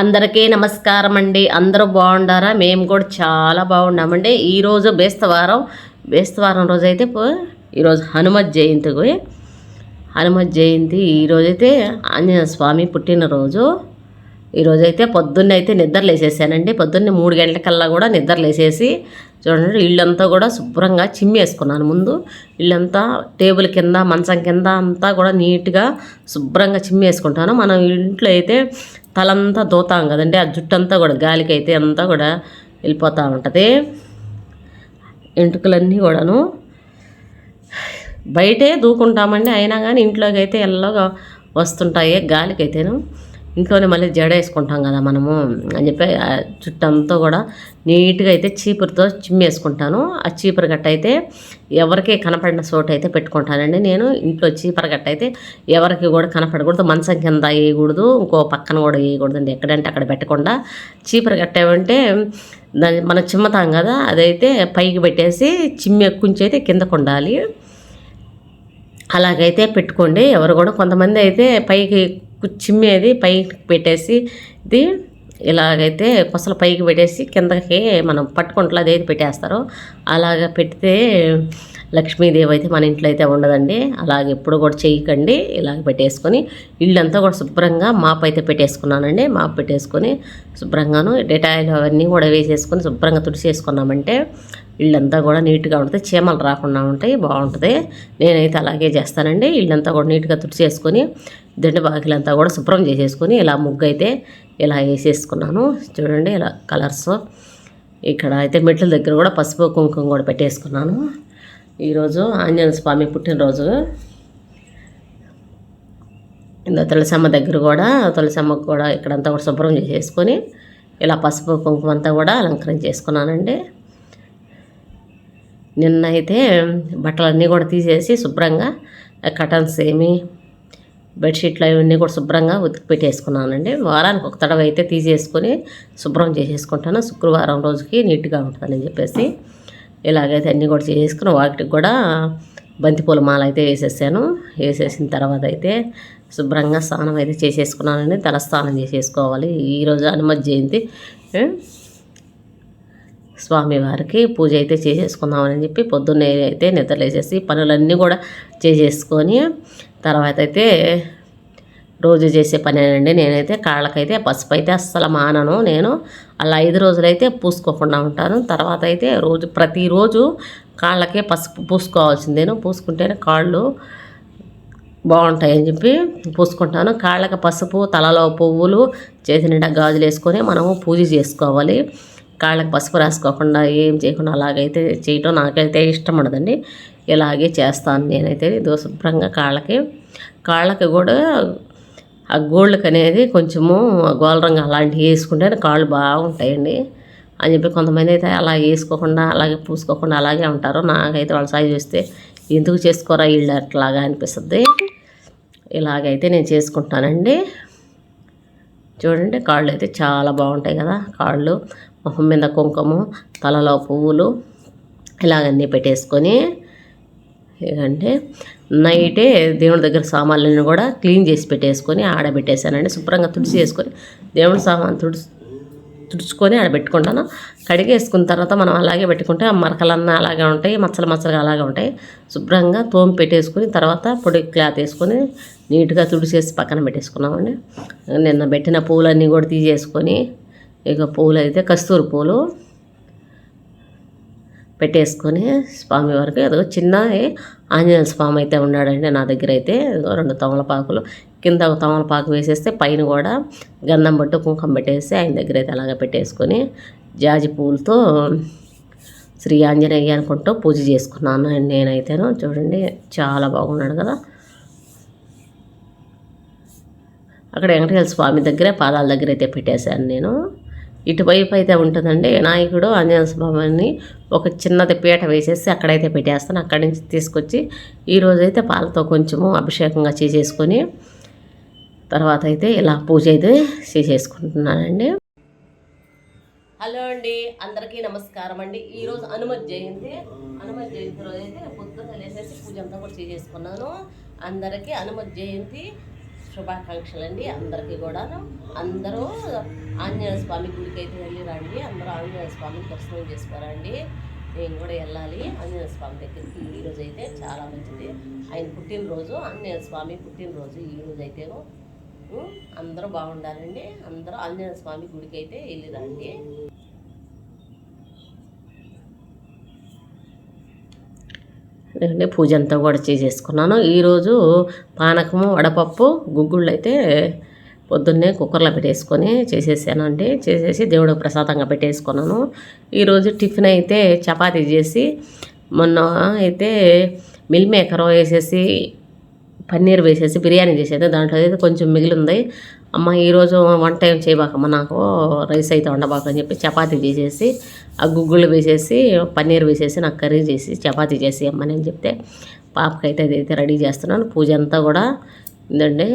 అందరికీ నమస్కారం అండి. అందరూ బాగుండారా? మేము కూడా చాలా బాగున్నామండి. ఈరోజు బేస్తవారం రోజు అయితే ఈరోజు హనుమత్ జయంతి ఈరోజైతే ఆంజనేయ స్వామి పుట్టినరోజు. ఈరోజైతే పొద్దున్నే అయితే నిద్రలేసేసానండి. పొద్దున్నే 3 గంటలకల్లా కూడా నిద్రలేసేసి చూడండి ఇల్లంతా కూడా శుభ్రంగా చిమ్మేసుకున్నాను. ముందు ఇల్లంతా టేబుల్ కింద మంచం కింద అంతా కూడా నీట్గా శుభ్రంగా చిమ్మేసుకుంటాను. మనం ఇంట్లో అయితే తలంతా దూతాం కదండి, ఆ జుట్టు కూడా గాలికి అయితే అంతా కూడా వెళ్ళిపోతూ ఉంటుంది. ఎంటుకలన్నీ కూడాను బయటే దూకుంటామండి, అయినా కానీ ఇంట్లోకి అయితే ఎల్లగా వస్తుంటాయి గాలికైతేను. ఇంట్లోనే మళ్ళీ జడ వేసుకుంటాం కదా మనము అని చెప్పి చుట్టంతా కూడా నీట్గా అయితే చీపురుతో చిమ్మేసుకుంటాను. ఆ చీపురు గట్ట అయితే ఎవరికి కనపడిన చోట అయితే పెట్టుకుంటానండి. నేను ఇంట్లో చీపురు గట్ట అయితే ఎవరికి కూడా కనపడకూడదు, మంచం కింద వేయకూడదు, ఇంకో పక్కన కూడా వేయకూడదు అండి. ఎక్కడంటే అక్కడ పెట్టకుండా చీపురు గట్ట ఏమంటే దాన్ని మనం చిమ్మతాం కదా, అదైతే పైకి పెట్టేసి కుంచె అయితే కిందకు ఉండాలి. అలాగైతే పెట్టుకోండి. ఎవరు కూడా కొంతమంది అయితే పైకి చిమ్మేది పైకి పెట్టేసి ఇది ఇలాగైతే కొసలు పైకి పెట్టేసి కిందకి మనం పట్టుకుంటూ అదేది పెట్టేస్తారు. అలాగ పెడితే లక్ష్మీదేవి అయితే మన ఇంట్లో అయితే ఉండదండి. అలాగే ఎప్పుడు కూడా చేయకండి. ఇలాగ పెట్టేసుకొని ఇల్లంతా కూడా శుభ్రంగా మాప్ అయితే పెట్టేసుకున్నానండి. మాప్ పెట్టేసుకొని శుభ్రంగాను డెటాయిల్ అవన్నీ కూడా వేసేసుకొని శుభ్రంగా తుడిచేసుకున్నామంటే ఇల్లంతా కూడా నీట్గా ఉంటుంది, చీమలు రాకుండా ఉంటాయి, బాగుంటుంది. నేనైతే అలాగే చేస్తానండి. ఇల్లంతా కూడా నీట్గా తుడిచేసుకొని దిండు బాకిలంతా కూడా శుభ్రం చేసేసుకొని ఇలా ముగ్గు అయితే ఇలా వేసేసుకున్నాను. చూడండి ఇలా కలర్స్. ఇక్కడ అయితే మెట్ల దగ్గర కూడా పసుపు కుంకుమ కూడా పెట్టేసుకున్నాను. ఈరోజు ఆంజనేయ స్వామి పుట్టినరోజు. ఇందులో తులసమ్మ దగ్గర కూడా తులసమ్మకు కూడా ఇక్కడంతా కూడా శుభ్రం చేసేసుకొని ఇలా పసుపు కుంకుమ అంతా కూడా అలంకరించేసుకున్నానండి. నిన్న అయితే బట్టలన్నీ కూడా తీసేసి శుభ్రంగా కటన్స్ బెడ్షీట్లు అవన్నీ కూడా శుభ్రంగా ఉతికి పెట్టేసుకున్నానండి. వారానికి ఒక తడవ అయితే తీసేసుకొని శుభ్రం చేసేసుకుంటాను. శుక్రవారం రోజుకి నీట్గా ఉంటుందని చెప్పేసి ఇలాగైతే అన్నీ కూడా చేసేసుకుని వాటికి కూడా బంతిపూల మాల అయితే వేసేసిన తర్వాత అయితే శుభ్రంగా స్నానం అయితే చేసేసుకున్నానండి. తలస్నానం చేసేసుకోవాలి. ఈరోజు హనుమత్ జయంతి, స్వామివారికి పూజ అయితే చేసేసుకుందామని చెప్పి పొద్దున్నే అయితే నిద్రలేసేసి పనులన్నీ కూడా చేసేసుకొని తర్వాత అయితే రోజు చేసే పనేనండి. నేనైతే కాళ్ళకైతే పసుపు అయితే అస్సలు మానను. నేను అలా 5 రోజులైతే పూసుకోకుండా ఉంటాను. తర్వాత అయితే ప్రతిరోజు కాళ్ళకే పసుపు పూసుకోవాల్సిందేను. పూసుకుంటేనే కాళ్ళు బాగుంటాయని చెప్పి పూసుకుంటాను. కాళ్ళకి పసుపు, తలలో పువ్వులు, చేతి నిండా గాజులు వేసుకొని మనము పూజ చేసుకోవాలి. కాళ్ళకి పసుపు రాసుకోకుండా ఏం చేయకుండా అలాగైతే చేయటం నాకైతే ఇష్టం ఉండదండి. ఇలాగే చేస్తాను నేనైతే. ఇదో శుభ్రంగా కాళ్ళకి కూడా ఆ గోళ్ళకి అనేది కొంచెము గోల రంగు అలాంటివి వేసుకుంటే కాళ్ళు బాగుంటాయండి అని చెప్పి కొంతమంది అయితే అలా వేసుకోకుండా అలాగే పూసుకోకుండా అలాగే ఉంటారు. నాకైతే వాళ్ళ సాయి చూస్తే ఎందుకు చేసుకోరా వీళ్ళు అట్లాగా అనిపిస్తుంది. ఇలాగైతే నేను చేసుకుంటానండి. చూడండి కాళ్ళు అయితే చాలా బాగుంటాయి కదా. కాళ్ళు, మొహం మీద కుంకుమ, తలలో పువ్వులు ఇలాగన్నీ పెట్టేసుకొని ఇదంటే నైటే దేవుని దగ్గర సామాన్లను కూడా క్లీన్ చేసి పెట్టేసుకొని ఆడబెట్టేసానండి. శుభ్రంగా తుడిచి వేసుకొని దేవుని సామాన్ తుడుచుకొని ఆడబెట్టుకుంటాను. కడిగేసుకున్న తర్వాత మనం అలాగే పెట్టుకుంటే ఆ మరకలన్నా అలాగే ఉంటాయి, మచ్చలుగా అలాగే ఉంటాయి. శుభ్రంగా తోమి పెట్టేసుకొని తర్వాత పొడి క్లాత్ వేసుకొని నీట్గా తుడిచేసి పక్కన పెట్టేసుకున్నామండి. నిన్న పెట్టిన పూలన్నీ కూడా తీసేసుకొని ఇక పూలు అయితే కస్తూరి పూలు పెట్టేసుకొని స్వామివారికి అదిగో చిన్న ఆంజనేయ స్వామి అయితే ఉన్నాడండి నా దగ్గర అయితే. 2 తమలపాకులు కింద ఒక తమలపాకు వేసేస్తే పైన కూడా గంధం బట్టు కుంకుమ పెట్టేసి ఆయన దగ్గర అయితే అలాగే పెట్టేసుకొని జాజి పూలతో శ్రీ ఆంజనేయ అనుకుంటూ పూజ చేసుకున్నాను నేనైతేను. చూడండి చాలా బాగున్నాడు కదా. అక్కడ వెంకటేశ్వర స్వామి దగ్గరే పాదాల దగ్గర అయితే పెట్టేశాను నేను. ఇటువైపు అయితే ఉంటుందండి వినాయకుడు, ఆంజనేయ స్వామిని ఒక చిన్నది పీట వేసేసి అక్కడైతే పెట్టేస్తాను. అక్కడి నుంచి తీసుకొచ్చి ఈరోజైతే పాలతో కొంచెము అభిషేకంగా చేసేసుకొని తర్వాత అయితే ఇలా పూజ అయితే చేసేసుకుంటున్నానండి. హలో అండి, అందరికీ నమస్కారం అండి. ఈరోజు హనుమత్ జయంతి రోజు అయితే పొద్దున్న లేసేసి పూజ అంతా కూడా చేసేసుకున్నాను. అందరికీ హనుమత్ జయంతి శుభాకాంక్షలు అండి అందరికీ కూడా. అందరూ ఆంజనేయ స్వామి గుడికి అయితే వెళ్ళి రండి. అందరూ ఆంజనేయ స్వామిని దర్శనం చేసుకోరండి. నేను కూడా వెళ్ళాలి ఆంజనేయ స్వామి దగ్గరికి. ఈరోజు అయితే చాలా మంచిది, ఆయన పుట్టినరోజు, ఆంజనేయ స్వామి పుట్టినరోజు ఈరోజు అయితే. అందరూ బాగుండాలండి. అందరూ ఆంజనేయ స్వామి గుడికి అయితే వెళ్ళి రండి. పూజ అంతా కూడా చేసేసుకున్నాను. ఈరోజు పానకము, వడపప్పు, గుగ్గుళ్ళు అయితే పొద్దున్నే కుక్కర్లో పెట్టేసుకొని చేసేసానండి. చేసేసి దేవుడు ప్రసాదంగా పెట్టేసుకున్నాను. ఈరోజు టిఫిన్ అయితే చపాతీ చేసి, మొన్న అయితే మిల్ మేకర్ వేసేసి పన్నీర్ వేసేసి బిర్యానీ చేసేది, దాంట్లో అయితే కొంచెం మిగిలింది. అమ్మ ఈరోజు వంట ఏం చేయబాకమ్మ, నాకు రైస్ అయితే వండబాక అని చెప్పి చపాతీ చేసేసి ఆ గుగ్గుళ్ళు వేసేసి పన్నీర్ వేసేసి నాకు కర్రీ చేసి చపాతీ చేసి అమ్మని అని చెప్తే పాపకైతే అదైతే రెడీ చేస్తున్నాను. పూజ అంతా కూడా ఇదండి,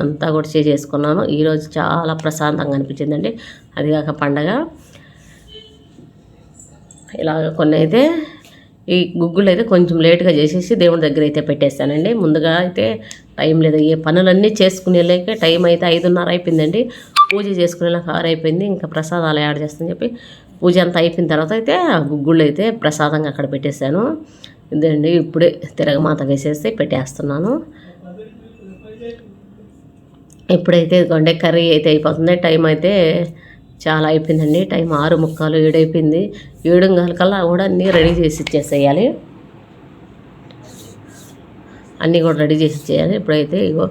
అంతా కూడా చేసేసుకున్నాను. ఈరోజు చాలా ప్రశాంతంగా అనిపించిందండి. అదిగాక పండగ ఇలాగ కొన్ని అయితే ఈ గుగ్గులు అయితే కొంచెం లేట్గా చేసేసి దేవుడి దగ్గర అయితే పెట్టేస్తానండి. ముందుగా అయితే టైం లేదు, ఏ పనులన్నీ చేసుకునేలాకే టైం అయితే 5:30 అయిపోయిందండి. పూజ చేసుకునేలాక 6 అయిపోయింది. ఇంకా ప్రసాదాలు యాడ్ చేస్తానని చెప్పి పూజ అంతా అయిపోయిన తర్వాత అయితే ఆ గుగ్గుళ్ళు అయితే ప్రసాదంగా అక్కడ పెట్టేశాను. ఇదండి, ఇప్పుడే తిరగమాత వేసేసి పెట్టేస్తున్నాను. ఇప్పుడైతే ఇదిగోండి కర్రీ అయితే అయిపోతుంది. టైం అయితే చాలా అయిపోయిందండి. టైం 6:45, 7 అయిపోయింది. 7:15 కల్లా కూడా అన్నీ రెడీ చేసి ఇచ్చేసేయాలి. అన్నీ కూడా రెడీ చేసి ఇచ్చేయాలి. ఇప్పుడైతే ఇగో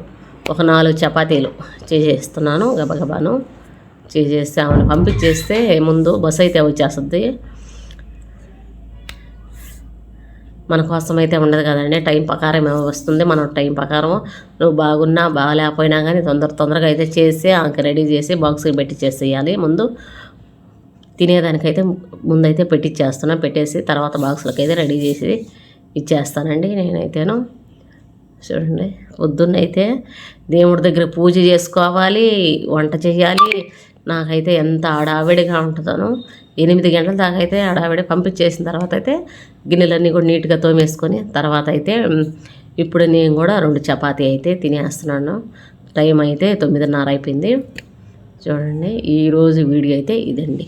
ఒక 4 చపాతీలు చేసేస్తున్నాను. గబగబాను చేసేసి ఆమెను పంపించేస్తే ముందు బస్సు అయితే వచ్చేస్తుంది. మన కోసం అయితే ఉండదు కదండి, టైం ప్రకారం వస్తుంది. మనం టైం ప్రకారం నువ్వు బాగున్నా బాగాలేకపోయినా కానీ తొందరగా అయితే చేసి ఆమెకి రెడీ చేసి బాక్స్కి పెట్టి చేసేయాలి. ముందు తినేదానికైతే ముందైతే పెట్టిచ్చేస్తున్నాను. పెట్టేసి తర్వాత బాక్స్లోకి అయితే రెడీ చేసి ఇచ్చేస్తానండి నేనైతేను. చూడండి, పొద్దున్నైతే దేవుడి దగ్గర పూజ చేసుకోవాలి, వంట చేయాలి. నాకైతే ఎంత హడావిడిగా ఉంటుందనో. 8 గంటల దాకా అయితే హడావిడి పంపించేసిన తర్వాత అయితే గిన్నెలన్నీ కూడా నీట్గా తోమేసుకొని తర్వాత అయితే ఇప్పుడు నేను కూడా 2 చపాతీ అయితే తినేస్తున్నాను. టైం అయితే 9:30 అయిపోయింది. చూడండి, ఈరోజు వీడియో అయితే ఇదండి.